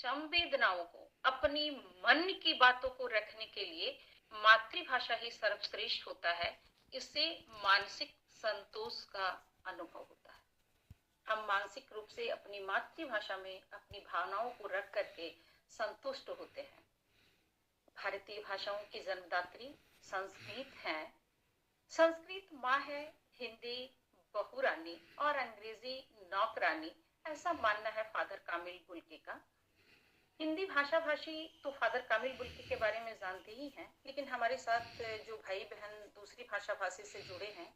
संवेदनाओं को, अपनी मन की बातों को रखने के लिए मातृभाषा ही सर्वश्रेष्ठ होता है। इससे मानसिक संतोष का अनुभव होता है। हम मानसिक रूप से अपनी मातृभाषा में अपनी भावनाओं को रख करके संतुष्ट होते हैं। भारतीय भाषाओं की जन्मदात्री संस्कृत है। संस्कृत माँ है, हिंदी बहुरानी और अंग्रेजी नौकरानी, ऐसा मानना है फादर कामिल बुल्के का। हिंदी भाषा भाषी तो फादर कामिल बुल्के के बारे में जानते ही हैं, लेकिन हमारे साथ जो भाई बहन दूसरी भाषा भाषी से जुड़े हैं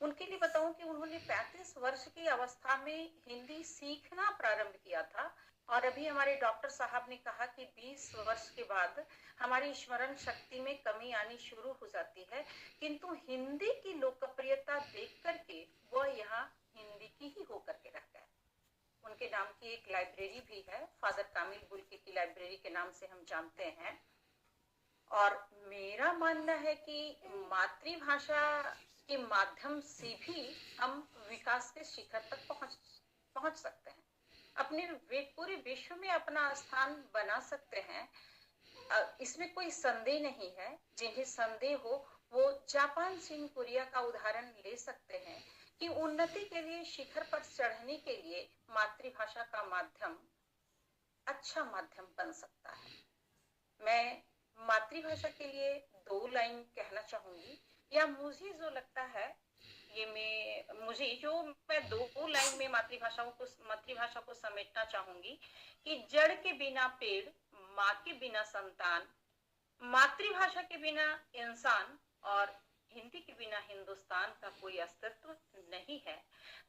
उनके लिए बताऊं कि उन्होंने 35 वर्ष की अवस्था में हिंदी सीखना प्रारंभ किया था, और अभी हमारे डॉक्टर साहब ने कहा कि 20 वर्ष के बाद हमारी स्मरण शक्ति में कमी आनी शुरू हो जाती है, किंतु हिंदी की लोकप्रियता देख करके वह यहाँ हिंदी की ही होकर के रह गए। उनके नाम की एक लाइब्रेरी भी है, फादर कामिल बुल्के की लाइब्रेरी के नाम से हम जानते हैं। और मेरा मानना है कि मातृभाषा के माध्यम से भी हम विकास के शिखर तक पहुंच सकते हैं, अपने पूरे विश्व में अपना स्थान बना सकते हैं। इसमें कोई संदेह नहीं है। जिन्हें संदेह हो वो जापान, चीन, कोरिया का उदाहरण ले सकते हैं कि उन्नति के लिए, शिखर पर चढ़ने के लिए मातृभाषा का माध्यम अच्छा माध्यम बन सकता है। मैं मातृभाषा के लिए 2 लाइन कहना चाहूंगी, या मुझे जो लगता है मैं 2 लाइन में मातृभाषा को समेटना चाहूंगी कि जड़ के बिना पेड़, माँ के बिना संतान, मातृभाषा के बिना इंसान और हिंदी के बिना हिंदुस्तान का कोई अस्तित्व नहीं है।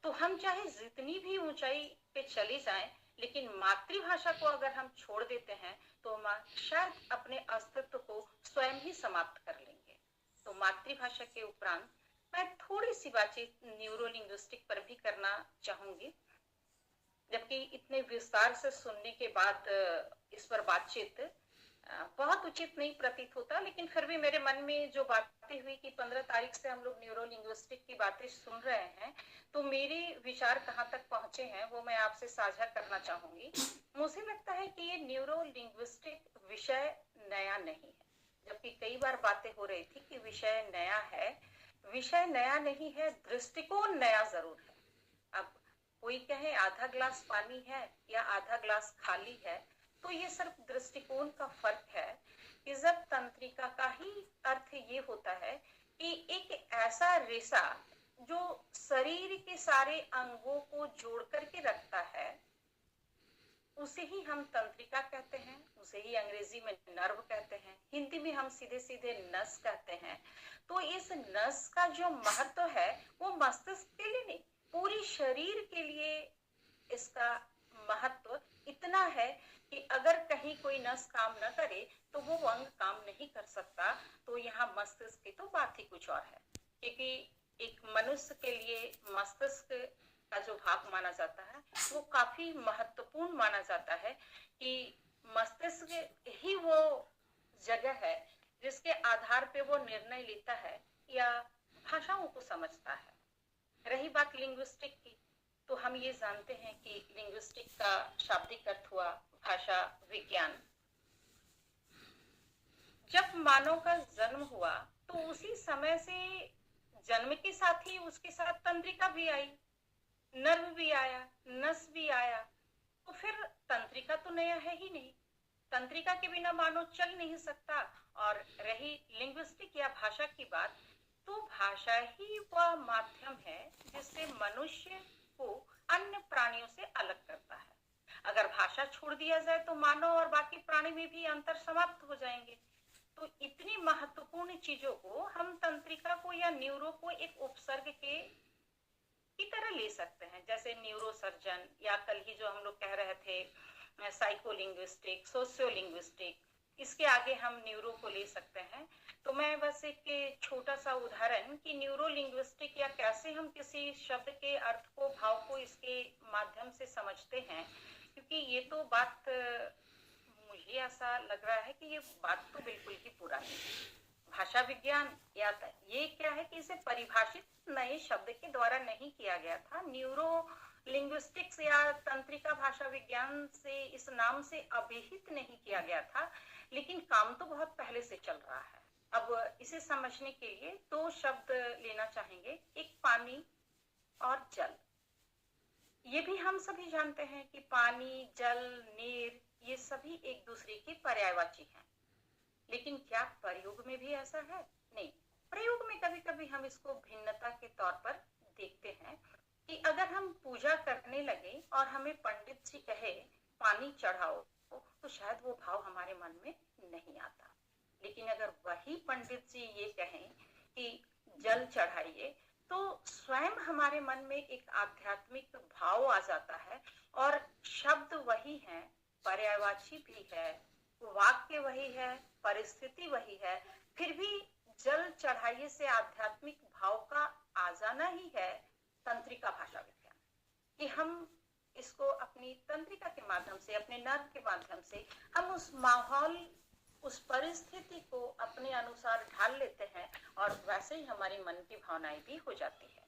तो हम चाहे जितनी भी ऊंचाई पे चले जाएं, लेकिन मातृभाषा को अगर हम छोड़ देते हैं तो शायद अपने अस्तित्व को स्वयं ही समाप्त कर लेंगे। तो मातृभाषा के उपरांत मैं थोड़ी सी बातचीत न्यूरो लिंग्विस्टिक पर भी करना चाहूंगी, जबकि इतने विस्तार से सुनने के बाद इस पर बातचीत बहुत उचित नहीं प्रतीत होता, लेकिन फिर भी मेरे मन में जो बातें हुई कि 15 तारीख से हम लोग न्यूरो लिंग्विस्टिक की बातें सुन रहे हैं, तो मेरे विचार कहाँ तक पहुंचे हैं वो मैं आपसे साझा करना चाहूंगी। मुझे लगता है कि ये न्यूरो लिंग्विस्टिक विषय नया नहीं है, जबकि कई बार बातें हो रही थी कि विषय नया है। विषय नया नहीं है, दृष्टिकोण नया जरूर है। अब कोई कहे आधा ग्लास पानी है या आधा ग्लास खाली है, तो ये सिर्फ दृष्टिकोण का फर्क है। कि जब तंत्रिका का ही अर्थ ये होता है कि एक ऐसा रेशा जो शरीर के सारे अंगों को जोड़ करके रखता है, उसे ही हम तंत्रिका कहते हैं। उसे ही अंग्रेजी में नर्व कहते हैं, हिंदी में हम सीधे सीधे नस कहते हैं। तो इस नस का जो महत्व है वो मस्तिष्क के लिए नहीं, पूरी शरीर के लिए इसका महत्व इतना है कि अगर कहीं कोई नस काम न करे तो वो अंग काम नहीं कर सकता। तो यहाँ मस्तिष्क की तो बात ही कुछ और है, क्योंकि एक मनुष्य के लिए मस्तिष्क का जो भाग माना जाता है वो काफी महत्वपूर्ण माना जाता है, कि मस्तिष्क ही वो जगह है जिसके आधार पे वो निर्णय लेता है या भाषाओं को समझता है। रही बात लिंग्विस्टिक की, तो हम ये जानते हैं कि लिंग्विस्टिक का शाब्दिक अर्थ हुआ भाषा विज्ञान। जब मानव का जन्म हुआ तो उसी समय से जन्म के साथ ही उसके साथ तंत्रिका भी आई, नर्व भी आया, नस भी आया। तो फिर तंत्रिका तो नया है ही नहीं, तंत्रिका के बिना मानव चल नहीं सकता। और रही लिंग्विस्टिक या भाषा की बात, तो भाषा ही वह माध्यम है जिससे मनुष्य को अन्य प्राणियों से अलग करता है। अगर भाषा छोड़ दिया जाए तो मानव और बाकी प्राणी में भी अंतर समाप्त हो जाएंगे। तो इतनी महत्वपूर्ण चीजों को हम तंत्रिका को या न्यूरो को एक उपसर्ग की तरह ले सकते हैं, जैसे न्यूरो सर्जन, या कल ही जो हम लोग कह रहे थे साइकोलिंग्विस्टिक, सोशियोलिंग्विस्टिक, इसके आगे हम न्यूरो को ले सकते हैं। तो मैं बस एक छोटा सा उदाहरण कि न्यूरो लिंग्विस्टिक या कैसे हम किसी शब्द के अर्थ को, भाव को इसके माध्यम से समझते हैं, क्योंकि ये तो बात मुझे ऐसा लग रहा है कि ये बात तो बिल्कुल ही पुरानी है। भाषा विज्ञान या ये क्या है कि इसे परिभाषित नए शब्द के द्वारा नहीं किया गया था। न्यूरो लिंग्विस्टिक्स या तंत्रिका भाषा विज्ञान से इस नाम से अभिहित नहीं किया गया था, लेकिन काम तो बहुत पहले से चल रहा है। अब इसे समझने के लिए दो शब्द लेना चाहेंगे, एक पानी और जल। ये भी हम सभी जानते हैं कि पानी, जल, नीर ये सभी एक दूसरे के पर्यायवाची हैं, लेकिन क्या प्रयोग में भी ऐसा है? नहीं, प्रयोग में कभी कभी हम इसको भिन्नता के तौर पर देखते हैं कि अगर हम पूजा करने लगे और हमें पंडित जी कहे पानी चढ़ाओ, तो शायद वो भाव हमारे मन में नहीं आता। लेकिन अगर वही पंडित जी ये कहें कि जल चढ़ाइए, तो स्वयं हमारे मन में एक आध्यात्मिक भाव आ जाता है। और शब्द वही है, पर्यायवाची भी है, वाक्य वही है, परिस्थिति वही है, फिर भी जल चढ़ाइए से आध्यात्मिक भाव का आ जाना ही है तंत्रिका भाषा विज्ञान। कि हम इसको अपनी तंत्रिका के माध्यम से, अपने नर्व के माध्यम से हम उस माहौल, उस परिस्थिति को अपने अनुसार ढाल लेते हैं और वैसे ही हमारी मन की भावनाएं भी हो जाती है।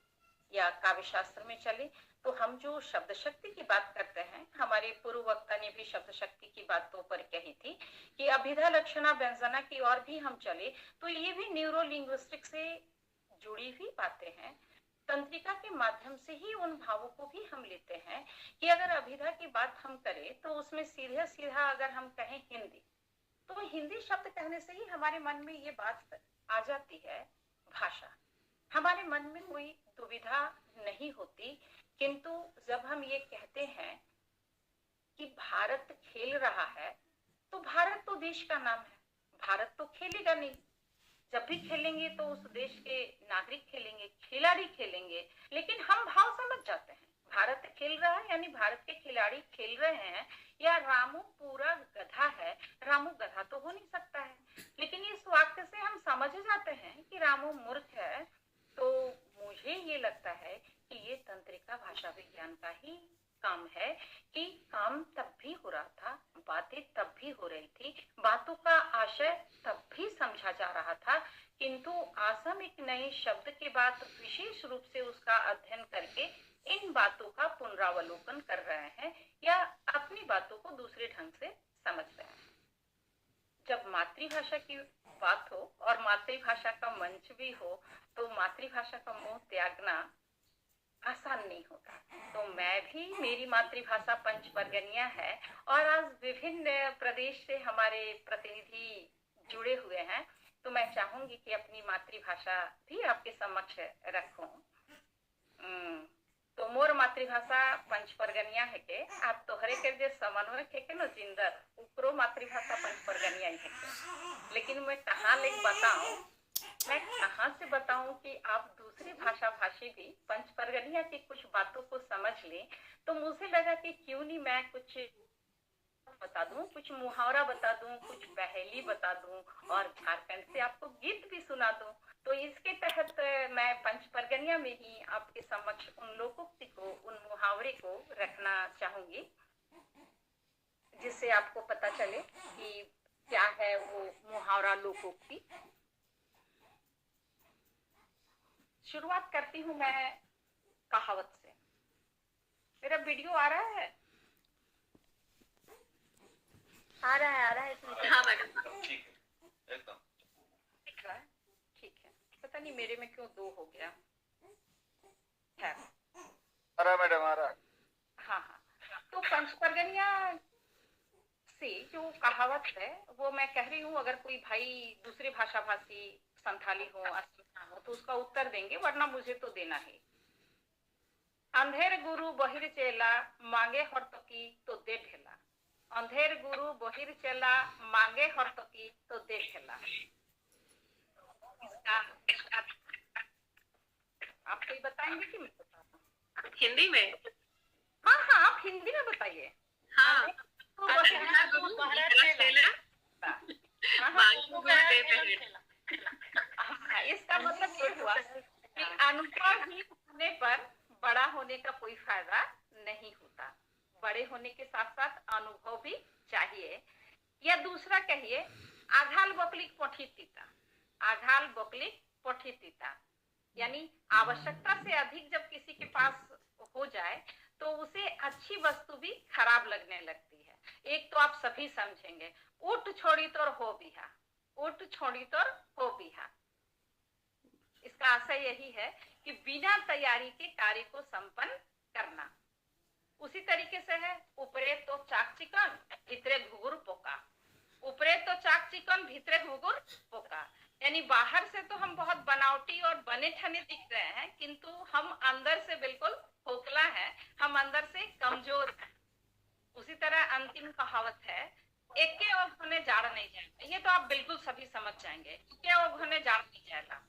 या काव्य शास्त्र में चले तो हम जो शब्द शक्ति की बात करते हैं, हमारे पूर्व वक्ता ने भी शब्द शक्ति की बातों पर कही थी कि अभिधा लक्षणा व्यंजना की ओर भी हम चले तो ये भी न्यूरो लिंग्विस्टिक से जुड़ी हुई बातें हैं। तंत्रिका के माध्यम से ही उन भावों को भी हम लेते हैं कि अगर अभिधा की बात हम करें तो उसमें सीधा सीधा अगर हम कहें हिंदी, तो हिंदी शब्द कहने से ही हमारे मन में ये बात आ जाती है, भाषा। हमारे मन में कोई दुविधा नहीं होती, किंतु जब हम ये कहते हैं कि भारत खेल रहा है, तो भारत तो देश का नाम है, भारत तो खेलेगा नहीं। जब भी खेलेंगे तो उस देश के नागरिक खेलेंगे, खिलाड़ी खेलेंगे, लेकिन हम भाव समझ जाते हैं भारत खेल रहा है यानी भारत के खिलाड़ी खेल रहे हैं, या रामू पूरा गधा है। रामू गधा तो हो नहीं सकता है, लेकिन इस वाक्य से हम समझ जाते हैं कि रामू मूर्ख है। तो मुझे ये लगता है कि ये तंत्रिका भाषा विज्ञान का ही काम है कि काम तब भी हो रहा था, बातें तब भी हो रही थी, बातों का आशय तब भी समझा जा रहा था, किंतु आज हम एक नए शब्द के बाद विशेष रूप से उसका अध्ययन करके इन बातों का पुनरावलोकन कर रहे हैं या अपनी बातों को दूसरे ढंग से समझ रहे हैं। जब मातृभाषा की बात हो और मातृभाषा का मंच भी हो, तो मातृभाषा का मोह त्यागना आसान नहीं होता। तो मैं भी, मेरी मातृभाषा पंच परगनिया है और आज विभिन्न प्रदेश से हमारे प्रतिनिधि जुड़े हुए हैं, तो मैं चाहूंगी कि अपनी मातृभाषा भी आपके समक्ष रखूं। तो मोर मातृभाषा पंच परगनिया है के आप तोहरे के जे समन्वय है के न जिंदर उपरो मातृभाषा पंच परगनिया है के। लेकिन मैं कहाँ ले बताऊं, मैं कहाँ से बताऊं कि आप दूसरी भाषा भाषी भी पंच परगनिया की कुछ बातों को समझ लें। तो मुझे लगा कि क्यों नहीं मैं कुछ बता दूं, कुछ मुहावरा बता दूं, कुछ पहेली बता दूं और झारखंड से आपको गीत भी सुना दूं। तो इसके तहत मैं पंच परगनिया में ही आपके समक्ष उन लोकोक्ति को, उन मुहावरे को रखना चाहूंगी, जिससे आपको पता चले कि क्या है वो मुहावरा लोकोक्ति। शुरुआत करती हूँ मैं कहावत से। मेरा वीडियो आ रहा है? आ रहा है हाँ मैडम, ठीक है, एकदम ठीक है, ठीक है। पता नहीं मेरे में क्यों दो हो गया है। आ रहा मैडम, आ रहा। हाँ हाँ, तो पंच परगनिया से जो कहावत है वो मैं कह रही हूँ। अगर कोई भाई दूसरी भाषा भाषी संथाली हो, असमिया हो, तो उसका उत्तर देंगे, वरना मुझे तो देना है। अंधेर गुरु बहिर चेला मांगे हरतकी तो दे ढेला। अंधेर गुरु बहिर चेला मांगे हरतकी तो दे ढेला। आप कोई बताएंगे कि मैं बताऊं? हिंदी में? हाँ हाँ, आप हिंदी में बताइए। हाँ, इसका मतलब ये हुआ कि अनुभव ही होने पर बड़ा होने का कोई फायदा नहीं होता। बड़े होने के साथ साथ अनुभव भी चाहिए। या दूसरा कहिए, आघाल बकलिक पठितिता। आघाल बकलिक पठितिता यानी आवश्यकता से अधिक जब किसी के पास हो जाए तो उसे अच्छी वस्तु भी खराब लगने लगती है। एक तो आप सभी समझेंगे, उठ छोड़ी तोर हो बिहा, उठ छोड़ी तोर हो बिहा। इसका आशय यही है कि बिना तैयारी के कार्य को संपन्न करना। उसी तरीके से है, ऊपरे तो चाक चिकन भीतरे घुघुर पोका, ऊपरे तो चाक चिकन भीतरे घुघुर पोका। यानी बाहर से तो हम बहुत बनावटी और बने ठने दिख रहे हैं, किंतु हम अंदर से बिल्कुल खोखला है, हम अंदर से कमजोर हैं। उसी तरह अंतिम कहावत है, एके ओघने जाड़ नहीं जाएगा। ये तो आप बिल्कुल सभी समझ जाएंगे, एके ओघने जाड़ नहीं जाएगा।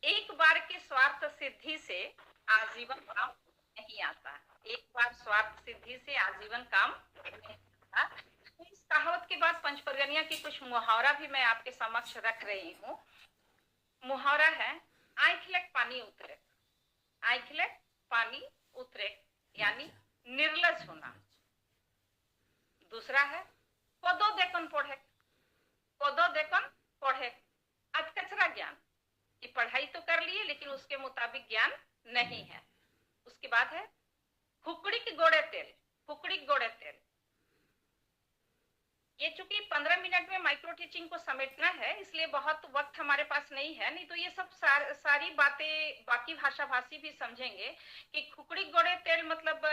एक बार के स्वार्थ सिद्धि से आजीवन काम नहीं आता। एक बार स्वार्थ सिद्धि से आजीवन काम नहीं आता। इस कहावत के बाद पंचपर्गनिया की कुछ मुहावरा भी मैं आपके समक्ष रख रही हूँ। मुहावरा है, आँखिलक पानी उतरे, आँखिलक पानी उतरे, यानी निर्लज होना। दूसरा है, कोदो देखन पढ़े, कोदो देखन पढ़े, अधकचरा ज्ञान, कि पढ़ाई तो कर लिए लेकिन उसके मुताबिक ज्ञान नहीं है। उसके बाद है, हुकड़ी के गोड़े तेल, हुकड़ी गोड़े तेल। ये चूंकि 15 मिनट में माइक्रो टीचिंग को समेटना है, इसलिए बहुत वक्त हमारे पास नहीं है, नहीं तो ये सब सारी बातें बाकी भाषा भाषी भी समझेंगे कि खुकड़ी गोड़े तेल मतलब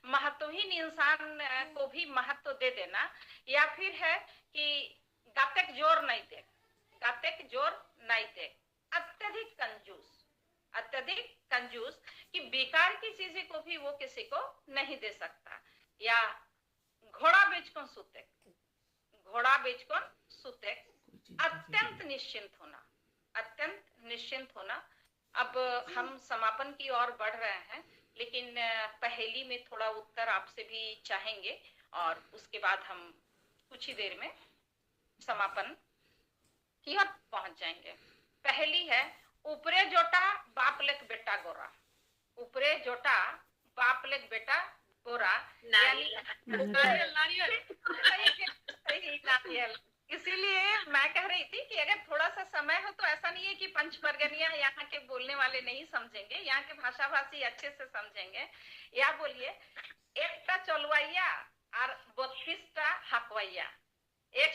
महत्वहीन इंसान को भी महत्व दे देना, या फिर है कि गातेक जोर नहीं दे, गातेक जोर नहीं दे, अत्यधिक कंजूस, अत्यधिक कंजूस कि बेकार की चीजें को भी वो किसी को नहीं दे सकता। या घोड़ा बेचकर सूते, घोड़ा बेचकर सूते, अत्यंत निश्चिंत होना, अत्यंत निश्चिंत होना। अब हम समापन की ओर बढ़ रहे हैं, लेकिन पहेली में थोड़ा उत्तर आपसे भी चाहेंगे और उसके बाद हम कुछ ही देर में समापन की ओर पहुंच जाएंगे। पहली है, ऊपरे जोटा बाप लेक बेटा गोरा, ऊपरे जोटा बाप लेक बेटा गोरा, नारियल, नारियल, नारियल। इसीलिए मैं कह रही थी कि अगर थोड़ा सा समय हो तो ऐसा नहीं है कि पंचपर्गनिया यहाँ के बोलने वाले नहीं समझेंगे, यहाँ के भाषा भाषी अच्छे से समझेंगे। या बोलिए, एकटा चलवैया और 32टा हकवैया, एक